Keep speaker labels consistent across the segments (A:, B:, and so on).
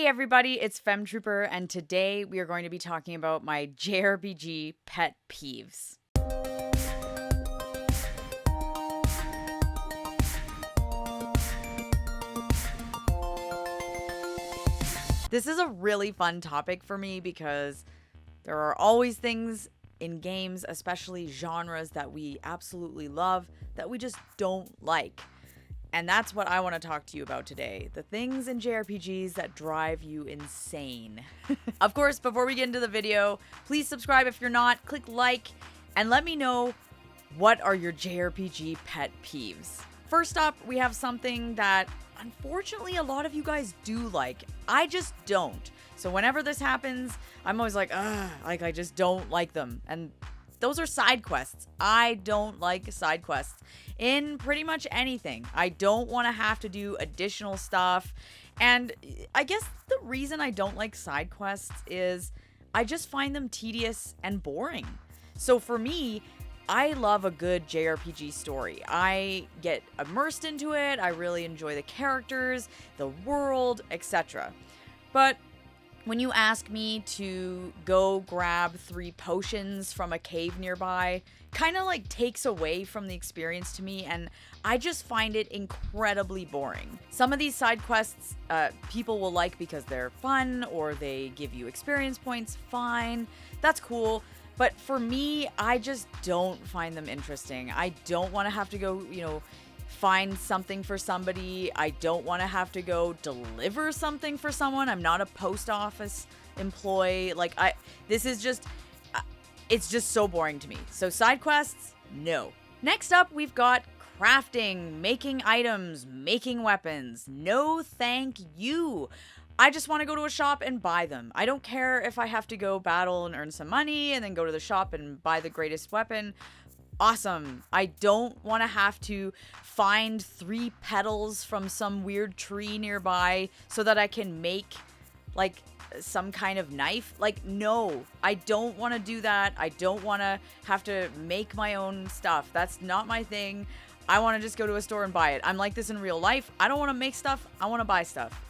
A: everybody, it's Femtrooper, and today we are going to be talking about my Jrpg pet peeves. This is a really fun topic for me because there are always things in games, especially genres that we absolutely love, that we just don't like. And that's what I want to talk to you about today. The things in JRPGs that drive you insane. Of course, before we get into the video, please subscribe if you're not, click like, and let me know what are your JRPG pet peeves. First up, we have something that unfortunately a lot of you guys do like. I just don't. So whenever this happens, I'm always like, I just don't like them. And those are side quests. I don't like side quests in pretty much anything. I don't want to have to do additional stuff. And I guess the reason I don't like side quests is I just find them tedious and boring. So for me, I love a good JRPG story. I get immersed into it. I really enjoy the characters, the world, etc. But when you ask me to go grab 3 potions from a cave nearby, kind of like takes away from the experience to me, and I just find it incredibly boring. Some of these side quests people will like because they're fun or they give you experience points, fine, that's cool. But for me, I just don't find them interesting. I don't want to have to go, find something for somebody. I don't want to have to go deliver something for someone. I'm not a post office employee. It's just so boring to me. So side quests, no. Next up, we've got crafting, making items, making weapons. No, thank you. I just want to go to a shop and buy them. I don't care if I have to go battle and earn some money and then go to the shop and buy the greatest weapon. Awesome. I don't want to have to find 3 petals from some weird tree nearby so that I can make some kind of knife. No, I don't want to do that. I don't want to have to make my own stuff. That's not my thing. I want to just go to a store and buy it. I'm like this in real life. I don't want to make stuff. I want to buy stuff.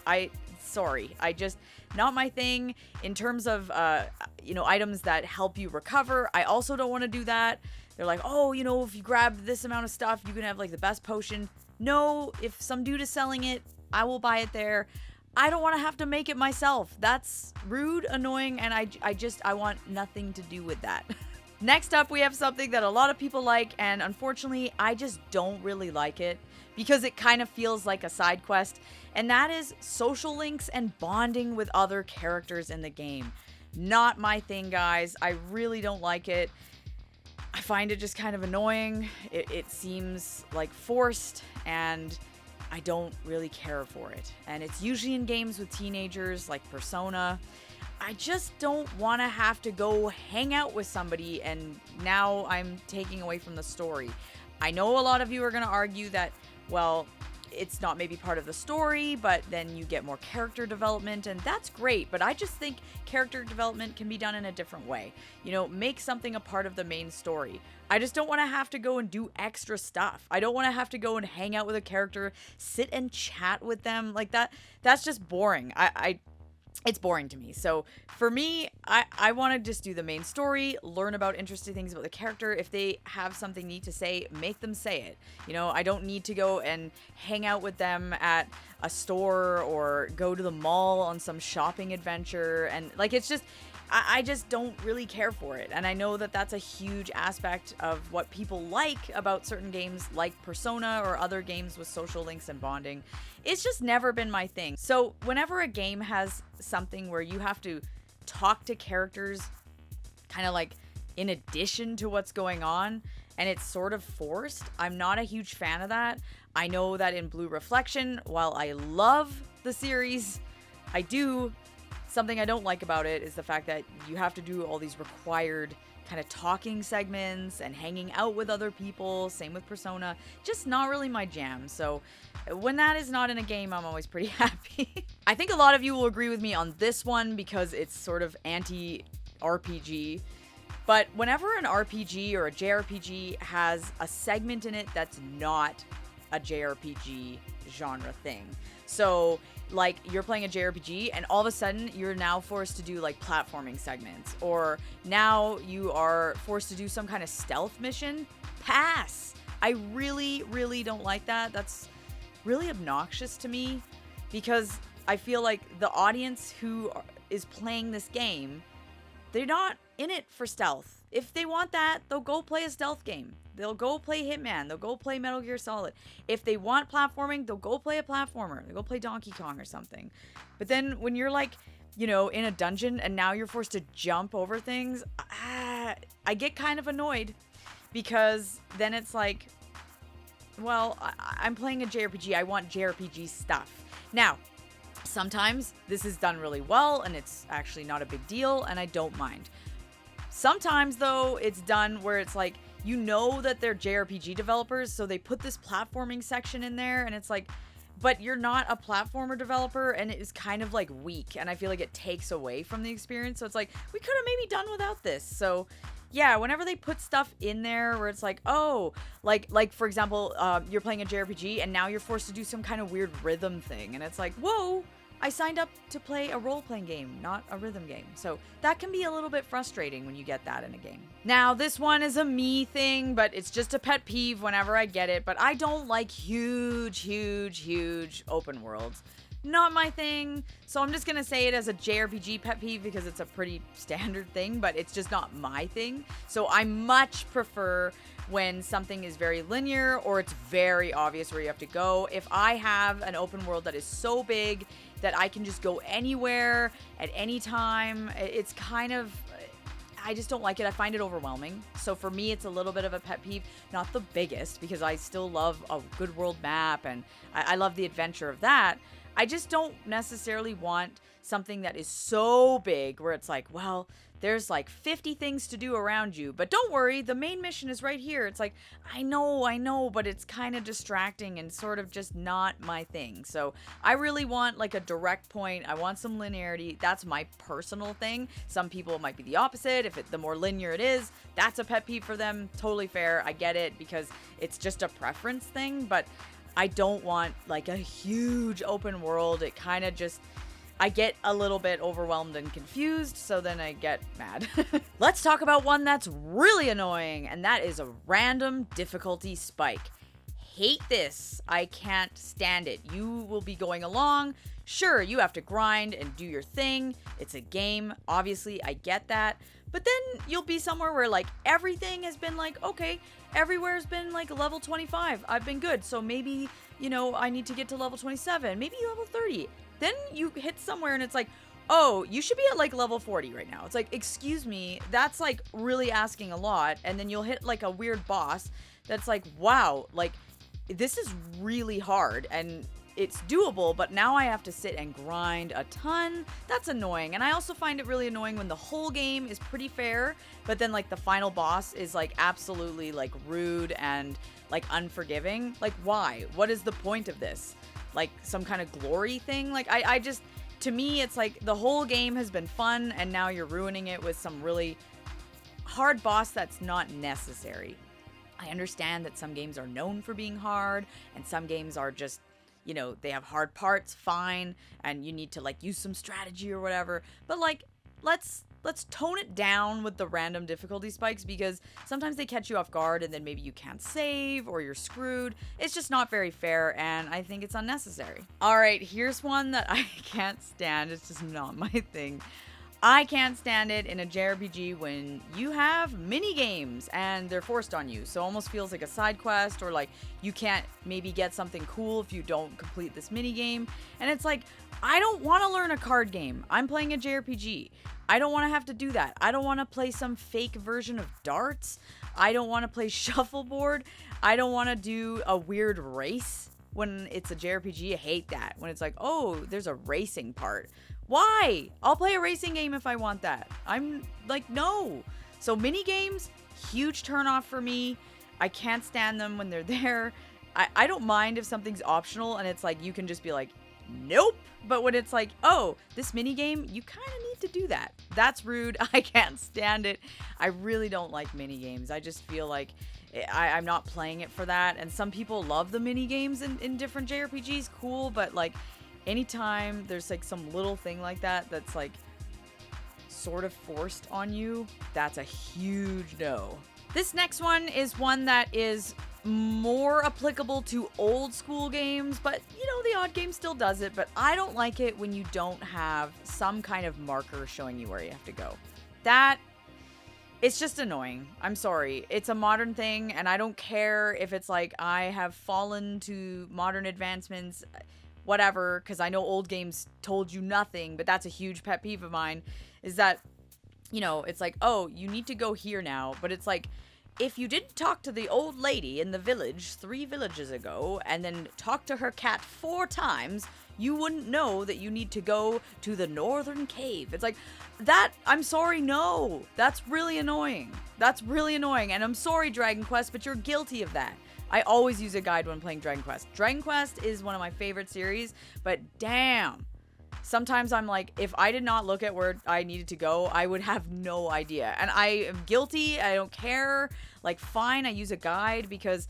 A: Not my thing. In terms of, items that help you recover, I also don't want to do that. They're like, if you grab this amount of stuff, you can have the best potion. No, if some dude is selling it, I will buy it there. I don't want to have to make it myself. That's rude, annoying, and I want nothing to do with that. Next up, we have something that a lot of people like, and unfortunately, I just don't really like it because it kind of feels like a side quest, and that is social links and bonding with other characters in the game. Not my thing, guys. I really don't like it. I find it just kind of annoying. It seems like forced, and I don't really care for it. And it's usually in games with teenagers like Persona. I just don't want to have to go hang out with somebody and now I'm taking away from the story. I know a lot of you are going to argue that, well, it's not maybe part of the story, but then you get more character development, and that's great. But I just think character development can be done in a different way. Make something a part of the main story. I just don't want to have to go and do extra stuff. I don't want to have to go and hang out with a character, sit and chat with them like that. That's just boring. It's boring to me. So for me, I want to just do the main story, learn about interesting things about the character. If they have something neat to say, make them say it. I don't need to go and hang out with them at a store or go to the mall on some shopping adventure. And I just don't really care for it. And I know that that's a huge aspect of what people like about certain games like Persona or other games with social links and bonding. It's just never been my thing. So whenever a game has something where you have to talk to characters kind of in addition to what's going on and it's sort of forced, I'm not a huge fan of that. I know that in Blue Reflection, while I love the series, something I don't like about it is the fact that you have to do all these required kind of talking segments and hanging out with other people. Same with Persona. Just not really my jam. So when that is not in a game, I'm always pretty happy. I think a lot of you will agree with me on this one because it's sort of anti-RPG. But whenever an RPG or a JRPG has a segment in it that's not a JRPG genre thing. So like you're playing a JRPG and all of a sudden you're now forced to do like platforming segments, or now you are forced to do some kind of stealth mission. Pass. I really, really don't like that. That's really obnoxious to me, because I feel like the audience who is playing this game, they're not in it for stealth. If they want that, they'll go play a stealth game. They'll go play Hitman. They'll go play Metal Gear Solid. If they want platforming, they'll go play a platformer. They'll go play Donkey Kong or something. But then when you're like, you know, in a dungeon and now you're forced to jump over things, I get kind of annoyed, because then it's like, well, I'm playing a JRPG. I want JRPG stuff. Now, sometimes this is done really well and it's actually not a big deal and I don't mind. Sometimes, though, it's done where it's like, you know that they're JRPG developers, so they put this platforming section in there, and it's like, but you're not a platformer developer, and it is kind of like weak, and I feel like it takes away from the experience. So it's like, we could have maybe done without this. So yeah, whenever they put stuff in there where it's like, oh, like for example, you're playing a JRPG and now you're forced to do some kind of weird rhythm thing, and it's like, whoa, I signed up to play a role-playing game, not a rhythm game. So that can be a little bit frustrating when you get that in a game. Now, this one is a me thing, but it's just a pet peeve whenever I get it. But I don't like huge open worlds. Not my thing. So I'm just going to say it as a JRPG pet peeve because it's a pretty standard thing, but it's just not my thing. So I much prefer when something is very linear or it's very obvious where you have to go. If I have an open world that is so big that I can just go anywhere at any time, it's kind of, I just don't like it. I find it overwhelming. So for me, it's a little bit of a pet peeve. Not the biggest, because I still love a good world map and I love the adventure of that. I just don't necessarily want something that is so big where it's like, well, there's like 50 things to do around you, but don't worry, the main mission is right here. It's like, I know, but it's kind of distracting and sort of just not my thing. So I really want like a direct point. I want some linearity. That's my personal thing. Some people might be the opposite. If the more linear it is, that's a pet peeve for them. Totally fair. I get it, because it's just a preference thing, but I don't want like a huge open world. It kind of just, I get a little bit overwhelmed and confused, so then I get mad. Let's talk about one that's really annoying, and that is a random difficulty spike. Hate this. I can't stand it. You will be going along. Sure, you have to grind and do your thing. It's a game. Obviously, I get that. But then you'll be somewhere where like everything has been like, okay, everywhere's been like level 25. I've been good. So maybe, you know, I need to get to level 27, maybe level 30. Then you hit somewhere and it's like, oh, you should be at like level 40 right now. It's like, excuse me, that's like really asking a lot. And then you'll hit like a weird boss that's like, wow, like this is really hard and it's doable, but now I have to sit and grind a ton. That's annoying. And I also find it really annoying when the whole game is pretty fair, but then like the final boss is like absolutely like rude and like unforgiving. Like, why? What is the point of this? Like some kind of glory thing? Like I just, to me, it's like the whole game has been fun and now you're ruining it with some really hard boss that's not necessary. I understand that some games are known for being hard and some games are just, you know, they have hard parts, fine, and you need to like use some strategy or whatever. But like, let's tone it down with the random difficulty spikes, because sometimes they catch you off guard and then maybe you can't save or you're screwed. It's just not very fair and I think it's unnecessary. All right, here's one that I can't stand. It's just not my thing. I can't stand it in a JRPG when you have mini games and they're forced on you. So it almost feels like a side quest, or like you can't maybe get something cool if you don't complete this mini game. And it's like, I don't want to learn a card game. I'm playing a JRPG. I don't want to have to do that. I don't want to play some fake version of darts. I don't want to play shuffleboard. I don't want to do a weird race when it's a JRPG. I hate that. When it's like, oh, there's a racing part. Why? I'll play a racing game if I want that. I'm like, no. So mini games, huge turnoff for me. I can't stand them when they're there. I don't mind if something's optional and it's like, you can just be like, nope. But when it's like, oh, this mini game, you kind of need to do that. That's rude. I can't stand it. I really don't like mini games. I just feel like I'm not playing it for that. And some people love the mini games in different JRPGs. Cool. But like, anytime there's like some little thing like that that's like sort of forced on you, that's a huge no. This next one is one that is more applicable to old school games, but you know, the odd game still does it, but I don't like it when you don't have some kind of marker showing you where you have to go. It's just annoying. I'm sorry. It's a modern thing, and I don't care if it's like I have fallen to modern advancements, whatever, because I know old games told you nothing, but that's a huge pet peeve of mine, is that, you know, it's like, oh, you need to go here now, but it's like, if you didn't talk to the old lady in the village 3 villages ago, and then talk to her cat 4 times, you wouldn't know that you need to go to the northern cave. It's like, that, I'm sorry, no. That's really annoying. That's really annoying. And I'm sorry, Dragon Quest, but you're guilty of that. I always use a guide when playing Dragon Quest. Dragon Quest is one of my favorite series, but damn. Sometimes I'm like, if I did not look at where I needed to go, I would have no idea. And I am guilty. I don't care. Like, fine, I use a guide because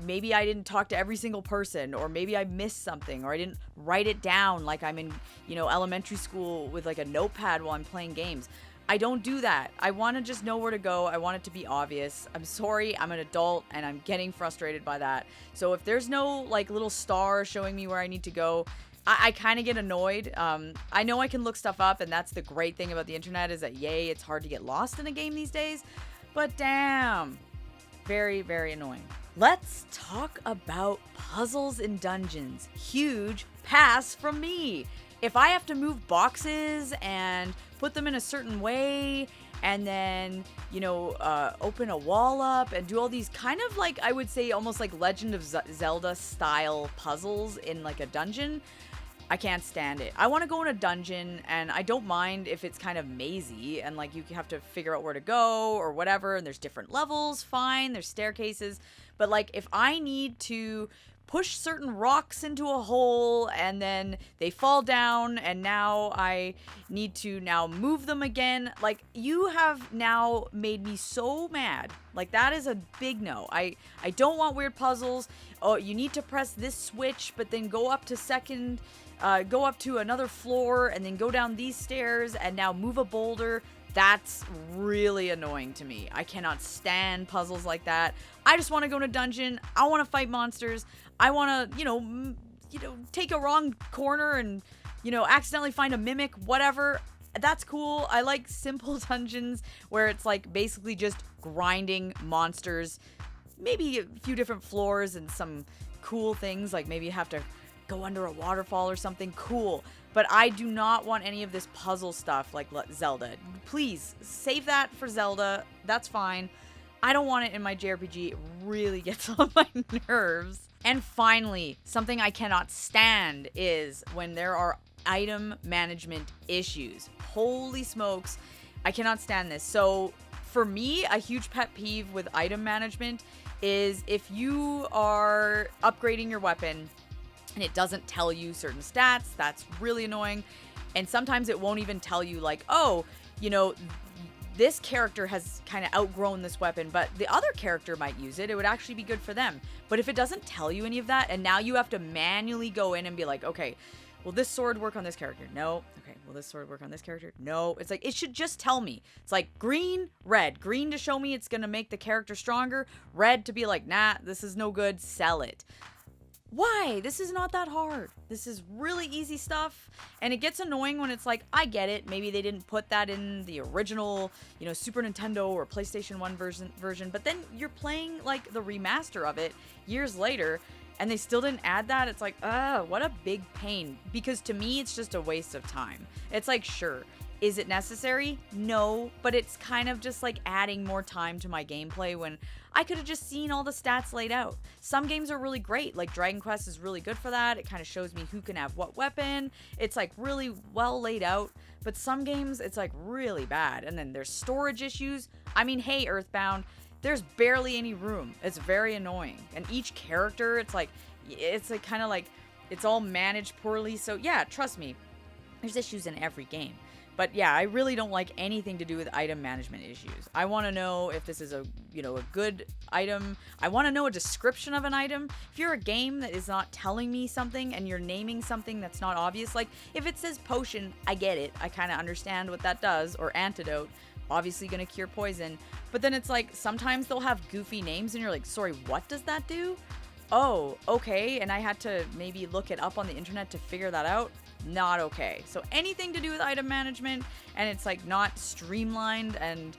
A: maybe I didn't talk to every single person, or maybe I missed something, or I didn't write it down like I'm in, you know, elementary school with like a notepad while I'm playing games. I don't do that. I want to just know where to go. I want it to be obvious. I'm sorry, I'm an adult and I'm getting frustrated by that. So if there's no like little star showing me where I need to go, I kind of get annoyed. I know I can look stuff up, and that's the great thing about the internet, is that yay, it's hard to get lost in a game these days, but damn, very, very annoying. Let's talk about puzzles in dungeons. Huge pass from me. If I have to move boxes and put them in a certain way, and then, you know, open a wall up and do all these kind of like, I would say almost like Legend of Zelda style puzzles in like a dungeon, I can't stand it. I want to go in a dungeon, and I don't mind if it's kind of mazy and like you have to figure out where to go or whatever, and there's different levels, fine, there's staircases, but like if I need to push certain rocks into a hole and then they fall down and now I need to now move them again, like, you have now made me so mad. Like, that is a big no. I don't want weird puzzles. Oh, you need to press this switch but then go up to another floor and then go down these stairs and now move a boulder. That's really annoying to me. I cannot stand puzzles like that. I just want to go in a dungeon. I want to fight monsters. I want to, you know, take a wrong corner and, you know, accidentally find a mimic, whatever. That's cool. I like simple dungeons where it's like basically just grinding monsters, maybe a few different floors and some cool things, like maybe you have to go under a waterfall or something cool. But I do not want any of this puzzle stuff like Zelda. Please, save that for Zelda. That's fine. I don't want it in my JRPG. It really gets on my nerves. And finally, something I cannot stand is when there are item management issues. Holy smokes, I cannot stand this. So for me, a huge pet peeve with item management is if you are upgrading your weapon and it doesn't tell you certain stats, that's really annoying. And sometimes it won't even tell you like, oh, you know, this character has kind of outgrown this weapon, but the other character might use it. It would actually be good for them. But if it doesn't tell you any of that, and now you have to manually go in and be like, okay, will this sword work on this character? No. Okay, will this sword work on this character? No. It's like, it should just tell me. It's like green, red. Green to show me it's going to make the character stronger. Red to be like, nah, this is no good. Sell it. Why? This is not that hard. This is really easy stuff. And it gets annoying when it's like, I get it. Maybe they didn't put that in the original, you know, Super Nintendo or PlayStation 1 version. But then you're playing like the remaster of it years later and they still didn't add that. It's like, what a big pain. Because to me, it's just a waste of time. It's like, sure. Is it necessary? No, but it's kind of just like adding more time to my gameplay when I could have just seen all the stats laid out. Some games are really great, like Dragon Quest is really good for that. It kind of shows me who can have what weapon. It's like really well laid out, but some games it's like really bad. And then there's storage issues. I mean, hey, Earthbound, there's barely any room. It's very annoying. And each character, it's like kind of like it's all managed poorly. So yeah, trust me. There's issues in every game. But yeah, I really don't like anything to do with item management issues. I want to know if this is a good item. I want to know a description of an item. If you're a game that is not telling me something and you're naming something that's not obvious, like if it says potion, I get it. I kind of understand what that does, or antidote, obviously going to cure poison. But then it's like sometimes they'll have goofy names and you're like, sorry, what does that do? Oh, okay. And I had to maybe look it up on the internet to figure that out. Not okay. So anything to do with item management and it's like not streamlined and,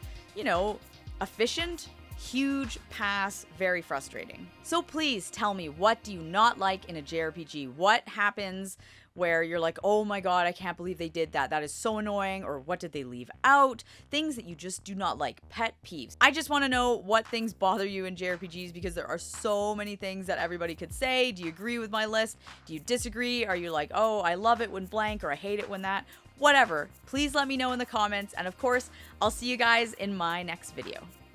A: efficient, huge pass, very frustrating. So please tell me, what do you not like in a JRPG? What happens where you're like, oh my god, I can't believe they did that. That is so annoying. Or what did they leave out? Things that you just do not like. Pet peeves. I just want to know what things bother you in JRPGs because there are so many things that everybody could say. Do you agree with my list? Do you disagree? Are you like, oh, I love it when blank, or I hate it when that? Whatever. Please let me know in the comments. And of course, I'll see you guys in my next video.